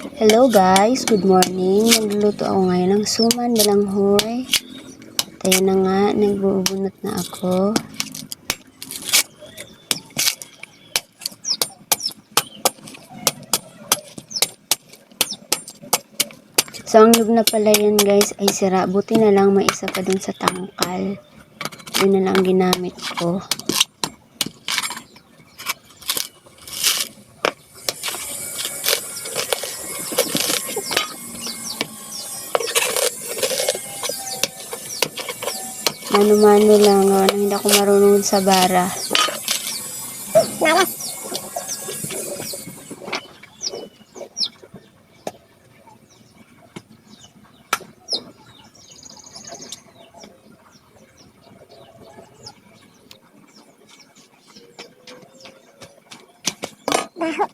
Hello guys, good morning. Nagluluto ako ngayon ng suman balanghoy. Tayo na nga, nagbubunot na ako. So ang loob na pala yan guys ay sira. Buti na lang may isa pa dun sa tangkal. Yun na lang ginamit ko. Mano-mano lang, hindi ako marunong sa bara. Malas. Baho.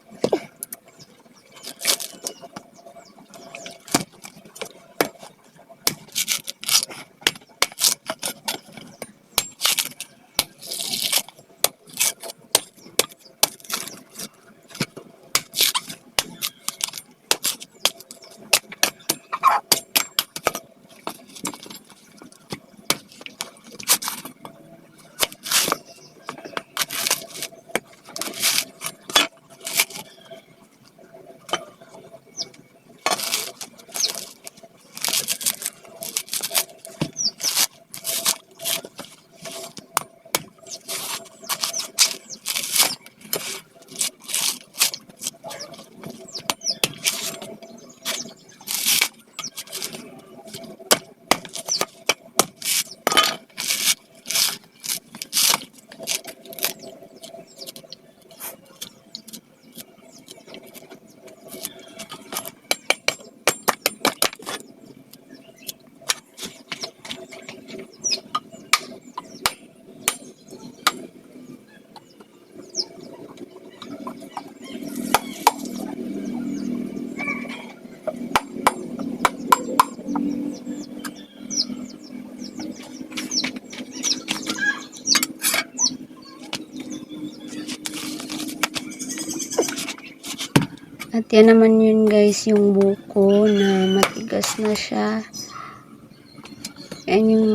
At yan naman yun guys, yung buko na matigas na siya. Yan yung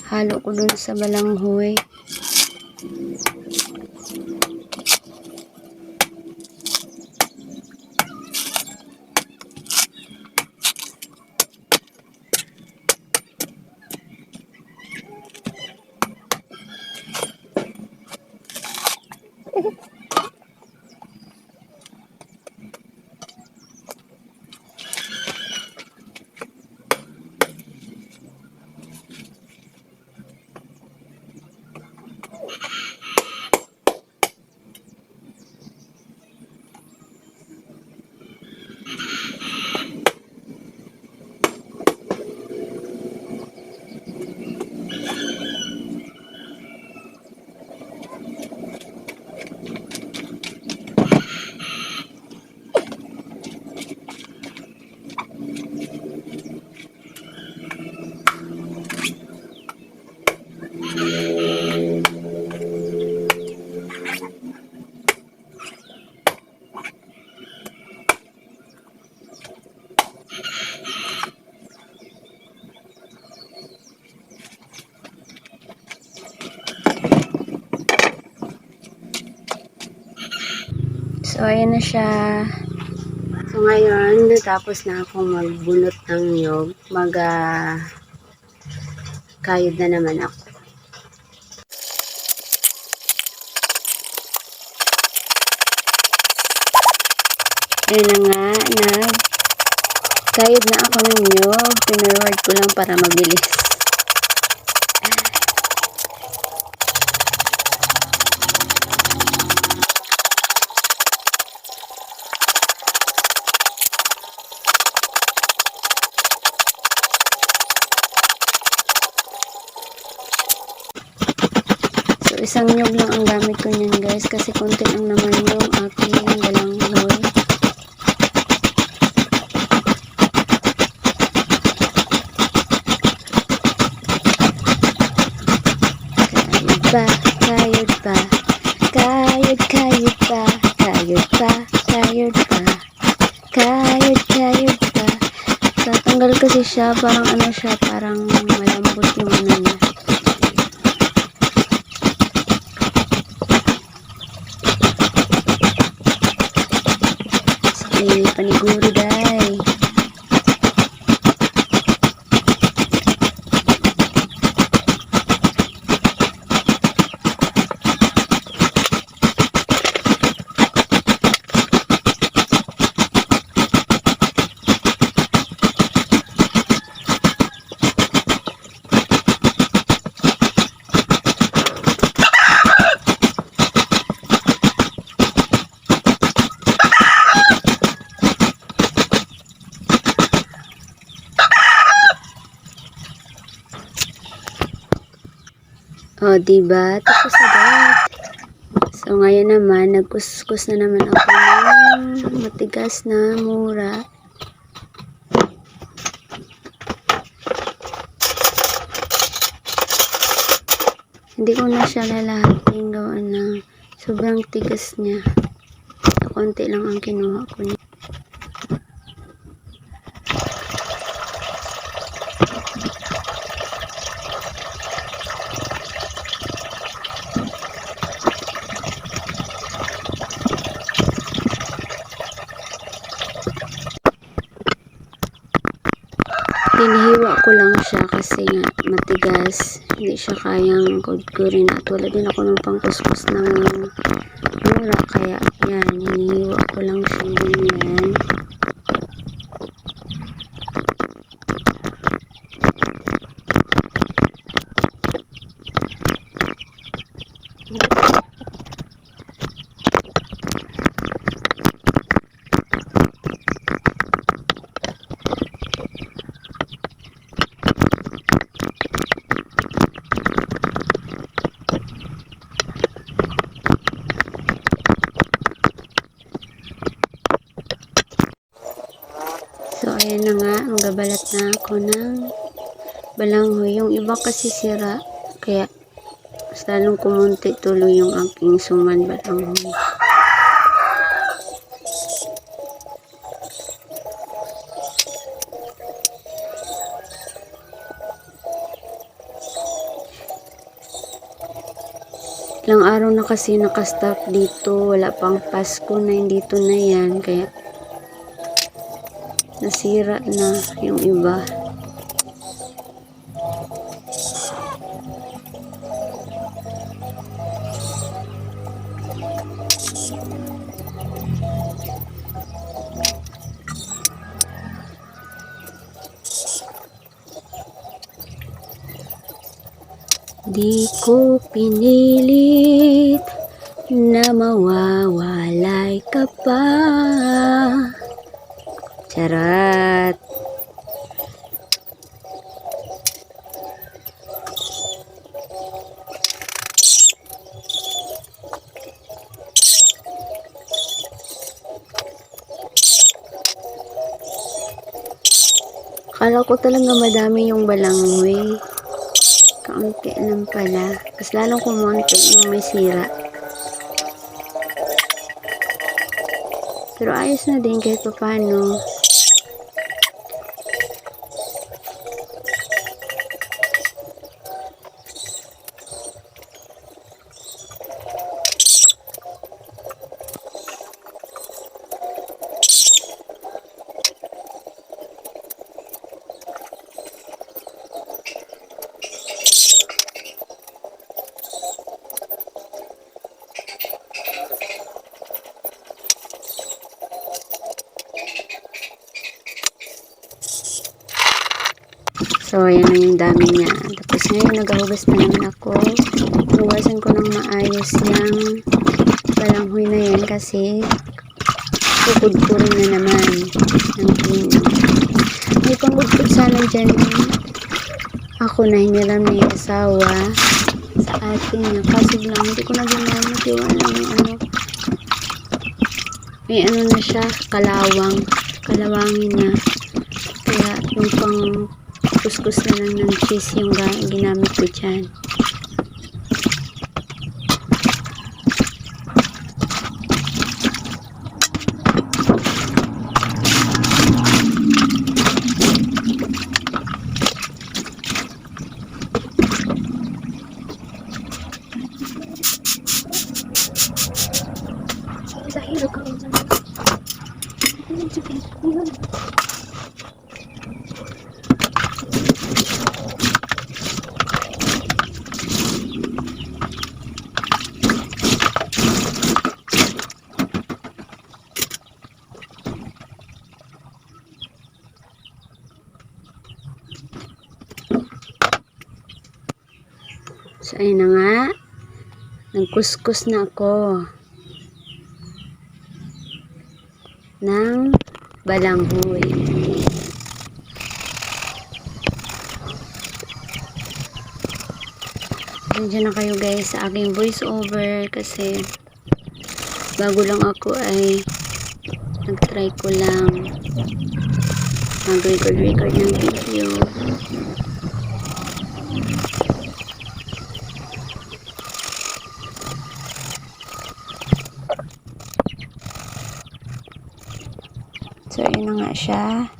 halo ko dun sa balanghoy. So, ayan na siya. So, ngayon, natapos na akong magbunot ng niyog. Kayod na naman ako. Ayan na nga, kayod na ako ng niyog. Pinurward ko lang para mabilis. Isang nyog lang ang gamit ko niyan guys kasi konti lang naman yung aking balanghoy. Kayod pa, kayod pa, kayod pa, kayod pa, kayod pa, kayod kasi siya, parang ano siya, parang malambot yung ano niya. Sige, paniguro day. O, diba? Tapos agad. So, ngayon naman, nagkuskus na naman ako ng matigas na mura. Hindi ko na siya lalahating gawa ng sobrang tigas niya. So, konti lang ang kinuha ko niya. Hinihiwa ko lang siya kasi nga matigas, hindi siya kayang kudkurin at wala din ako ng pangkuskus ng mura, kaya yan, hinihiwa ko lang siya ganyan. So, ayan na nga, magabalat na ako ng balanghoy. Yung iba kasi sira, kaya mas lalong kumunti tuloy yung aking suman balanghoy. Ilang araw na kasi nakastock dito, wala pang Pasko na dito na yan, kaya nasira na yung iba. Di ko pinilit na mawawalay ka pa. Charot. Akala ko talaga madami yung balanghoy. Kaunti lang pala. Mas lalong kumunti yung may sira. Pero ayos na din kahit paano. So, ayan na yung dami niya. Tapos ngayon, naghahugas na naman ako. Hugasan ko ng maayos yung balanghoy na yan kasi kukudkurin na naman. May pangudkod sana dyan. Ako na hiniram na yung asawa sa atin niya. Kaso lang, hindi ko na ginamit yung ano. May ano na siya, kalawangin na. Kaya yung pang kuskus na lang ng cheese yung ginamit ko dyan. So, ayun na nga. Nagkuskus na ako ng balanghoy. Nandiyan na kayo guys sa aking voice over kasi bago lang ako ay nag-try ko lang mag-record ng video. So, ayun na nga siya.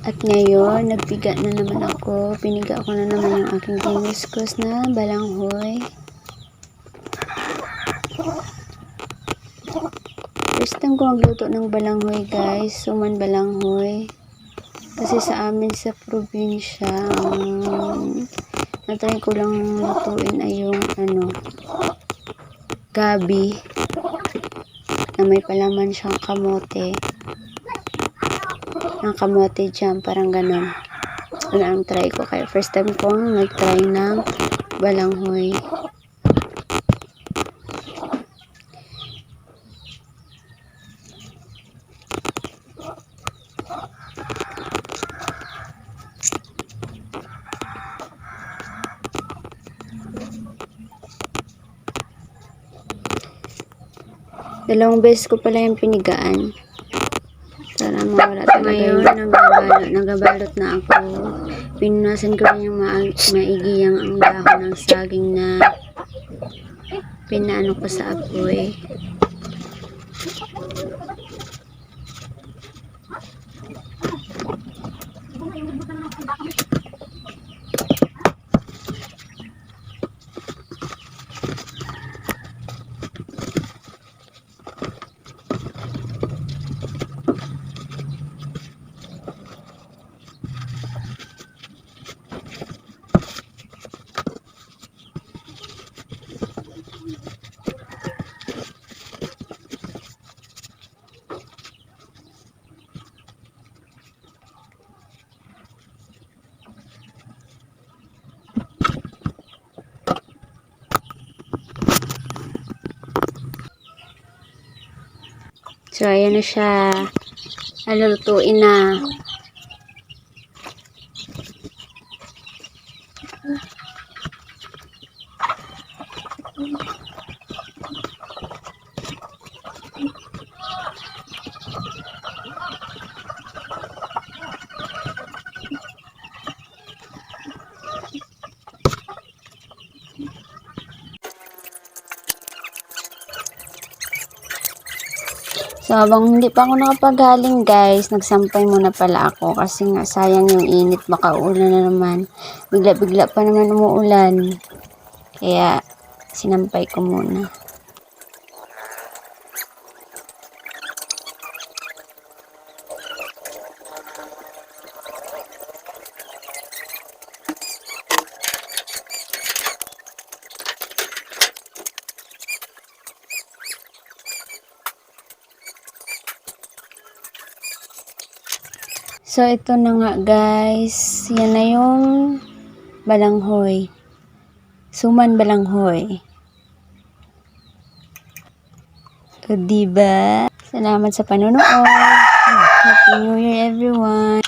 At ngayon, nagpiga na naman ako. Piniga ko na naman yung aking kinuskus na balanghoy. First time ko magluto ng balanghoy guys. Suman balanghoy. Kasi sa amin sa probinsya, natry ko lang lutuin ay yung gabi na may palaman siyang kamote. Ng kamote jam, parang ganon. Ano ang try ko. Kaya first time kong nag-try ng balanghoy. Dalawang beses ko pala yung pinigaan. Para mawala talaga ngayon, nagabalot na ako. Pinunasan ko rin yung maigiyang ang dahon ng saging na pinaano ko sa apoy. So, ayan na siya. Lulutuin na. So, habang hindi pa ako nakapagaling guys, nagsampay muna pala ako kasi nga sayang yung init, baka ulan na naman. Bigla-bigla pa naman umuulan. Kaya, sinampay ko muna. So, ito na nga guys. Yan na yung balanghoy. Suman balanghoy. O, diba? Salamat sa panonood. Happy New Year everyone.